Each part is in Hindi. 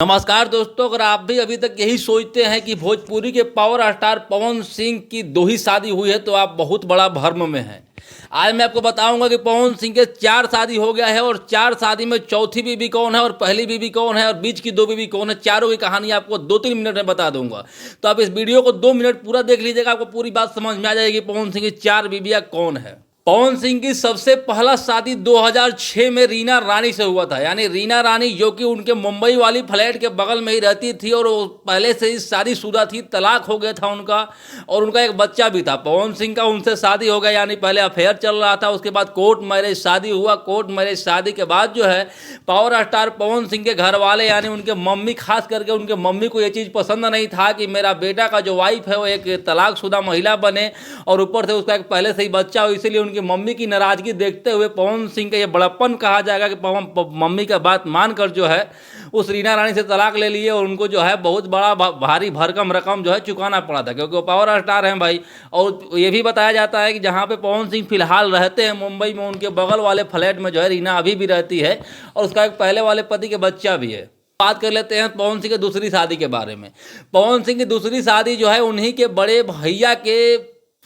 नमस्कार दोस्तों, अगर आप भी अभी तक यही सोचते हैं कि भोजपुरी के पावर स्टार पवन सिंह की दो ही शादी हुई है तो आप बहुत बड़ा भ्रम में हैं। आज मैं आपको बताऊंगा कि पवन सिंह के 4 शादी हो गया है और 4 शादी में चौथी बीवी कौन है और पहली बीवी कौन है और बीच की 2 बीवी कौन है। चारों की कहानी आपको 2-3 मिनट में बता दूंगा। तो आप इस वीडियो को 2 मिनट पूरा देख लीजिएगा, आपको पूरी बात समझ में आ जाएगी पवन सिंह की 4 बीवियां कौन है। पवन सिंह की सबसे पहला शादी 2006 में रीना रानी से हुआ था। यानी रीना रानी जो कि उनके मुंबई वाली फ्लैट के बगल में ही रहती थी और वो पहले से ही शादीशुदा थी, तलाक हो गया था उनका और उनका एक बच्चा भी था। पवन सिंह का उनसे शादी हो गया, यानी पहले अफेयर चल रहा था, उसके बाद कोर्ट मैरिज शादी हुआ। कोर्ट मैरिज शादी के बाद जो है पावर स्टार पवन सिंह के घर वाले यानी उनके मम्मी, खास करके उनके मम्मी को ये चीज़ पसंद नहीं था कि मेरा बेटा का जो वाइफ है वो एक तलाकशुदा महिला बने और ऊपर से उसका एक पहले से ही बच्चा हो। इसीलिए उनकी मम्मी की नाराजगी देखते हुए पवन सिंह का ये बड़प्पन कहा जाएगा कि पवन मम्मी का बात मानकर जो है उस रीना रानी से तलाक ले लिए और उनको जो है बहुत बड़ा भारी भरकम रकम जो है चुकाना पड़ा था, क्योंकि वो पावर स्टार हैं भाई। और ये भी बताया जाता है कि जहाँ पे पवन सिंह फिलहाल रहते हैं मुंबई में, उनके बगल वाले फ्लैट में जो है रीना अभी भी रहती है और उसका एक पहले वाले पति के बच्चा भी है। बात कर लेते हैं पवन सिंह की दूसरी शादी के बारे में। पवन सिंह की दूसरी शादी जो है उन्हीं के बड़े भैया के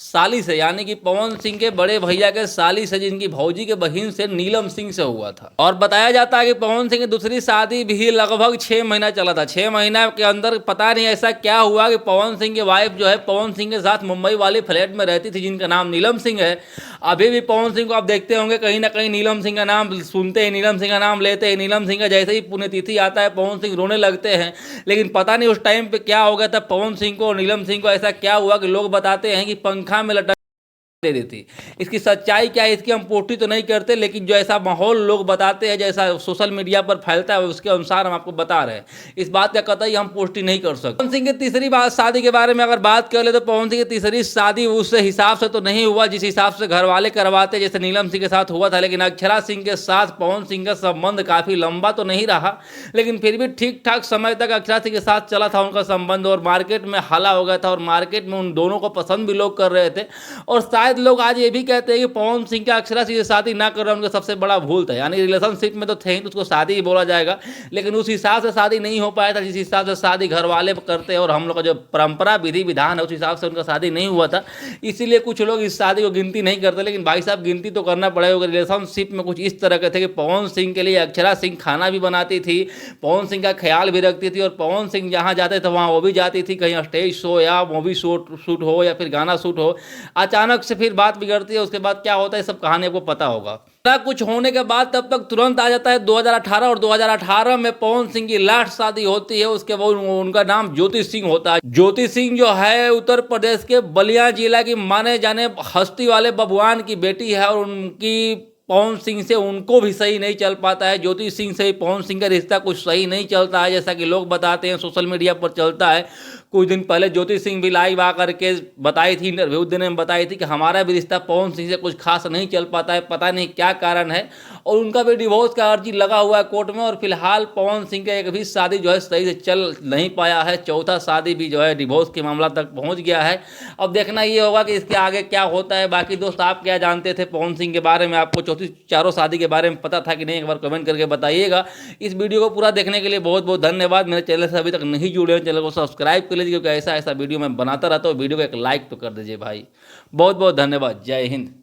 साली से, यानी कि पवन सिंह के बड़े भैया के साली से, जिनकी भौजी के बहन से, नीलम सिंह से हुआ था। और बताया जाता है कि पवन सिंह की दूसरी शादी भी लगभग 6 महीना चला था। 6 महीना के अंदर पता नहीं ऐसा क्या हुआ कि पवन सिंह की वाइफ जो है पवन सिंह के साथ मुंबई वाले फ्लैट में रहती थी, जिनका नाम नीलम सिंह है। अभी भी पवन सिंह को आप देखते होंगे कहीं ना कहीं नीलम सिंह का नाम सुनते हैं, नीलम सिंह का नाम लेते हैं। नीलम सिंह का जैसे ही पुण्यतिथि आता है पवन सिंह रोने लगते हैं। लेकिन पता नहीं उस टाइम पे क्या हो गया था पवन सिंह को और नीलम सिंह को, ऐसा क्या हुआ कि लोग बताते हैं कि पंखा में लटक दे देती। इसकी सच्चाई क्या है इसकी हम पुष्टि तो नहीं करते, लेकिन जो ऐसा माहौल लोग बताते हैं, जैसा सोशल मीडिया पर फैलता है, उसके अनुसार हम आपको बता रहे हैं। इस बात का कतई हम पुष्टि नहीं कर सकते। पवन सिंह की तीसरी बात शादी के बारे में अगर बात कर ले तो पवन सिंह की तीसरी शादी उस हिसाब से तो नहीं हुआ जिस हिसाब से घर वाले करवाते, जैसे नीलम सिंह के साथ हुआ था। लेकिन अक्षरा सिंह के साथ पवन सिंह का संबंध काफ़ी लंबा तो नहीं रहा, लेकिन फिर भी ठीक ठाक समय तक अक्षरा सिंह के साथ चला था उनका संबंध और मार्केट में हल्ला हो गया था और मार्केट में उन दोनों को पसंद भी लोग कर रहे थे। और शायद लोग आज ये भी कहते हैं कि पवन सिंह का अक्षरा सिंह से शादी ना कर रहा उनका सबसे बड़ा भूल था। यानी रिलेशनशिप में तो थे ही तो उसको शादी ही बोला जाएगा, लेकिन उस हिसाब से शादी नहीं हो पाया था जिस हिसाब से शादी घर वाले करते हैं और हम लोग का जो परंपरा विधि विधान है उस हिसाब से उनका शादी नहीं हुआ था। इसीलिए कुछ लोग इस शादी को गिनती नहीं करते, लेकिन भाई साहब गिनती तो करना पड़ेगा। रिलेशनशिप में कुछ इस तरह के थे कि पवन सिंह के लिए अक्षरा सिंह खाना भी बनाती थी, पवन सिंह का ख्याल भी रखती थी और पवन सिंह जहाँ जाते थे वहाँ वो भी जाती थी, कहीं स्टेज शो या मूवी शूट हो या फिर गाना शूट हो। अचानक से फिर बात बिगड़ती है, उसके बाद क्या होता है सब कहानी आपको पता होगा। कुछ होने के बाद तब तक तुरंत आ जाता है 2018 और 2018 में पवन सिंह की लास्ट शादी होती है। उसके बाद उनका नाम ज्योति सिंह होता है। ज्योति सिंह जो है उत्तर प्रदेश के बलिया जिला की माने जाने हस्ती वाले बबुआन की बेटी है और उनकी पवन सिंह से उनको भी सही नहीं चल पाता है। ज्योति सिंह से पवन सिंह का रिश्ता कुछ सही नहीं चलता है, जैसा कि लोग बताते हैं, सोशल मीडिया पर चलता है। कुछ दिन पहले ज्योति सिंह भी लाइव आकर के बताई थी, इंटरव्यू देने में बताई थी कि हमारा भी रिश्ता पवन सिंह से कुछ खास नहीं चल पाता है, पता नहीं क्या कारण है। और उनका भी डिवोर्स का अर्जी लगा हुआ है कोर्ट में और फिलहाल पवन सिंह का एक भी शादी जो है सही से चल नहीं पाया है। चौथा शादी भी जो है डिवोर्स के मामला तक पहुंच गया है। अब देखना ये होगा कि इसके आगे क्या होता है। बाकी दोस्त आप क्या जानते थे पवन सिंह के बारे में? आपको चौथी चारों शादी के बारे में पता था कि नहीं? एक बार कमेंट करके बताइएगा। इस वीडियो को पूरा देखने के लिए बहुत बहुत धन्यवाद। मेरे चैनल से अभी तक नहीं जुड़े हैं, चैनल को सब्सक्राइब कर लीजिए, क्योंकि ऐसा वीडियो मैं बनाता रहता हूँ। वीडियो को एक लाइक तो कर दीजिए भाई। बहुत बहुत धन्यवाद। जय हिंद।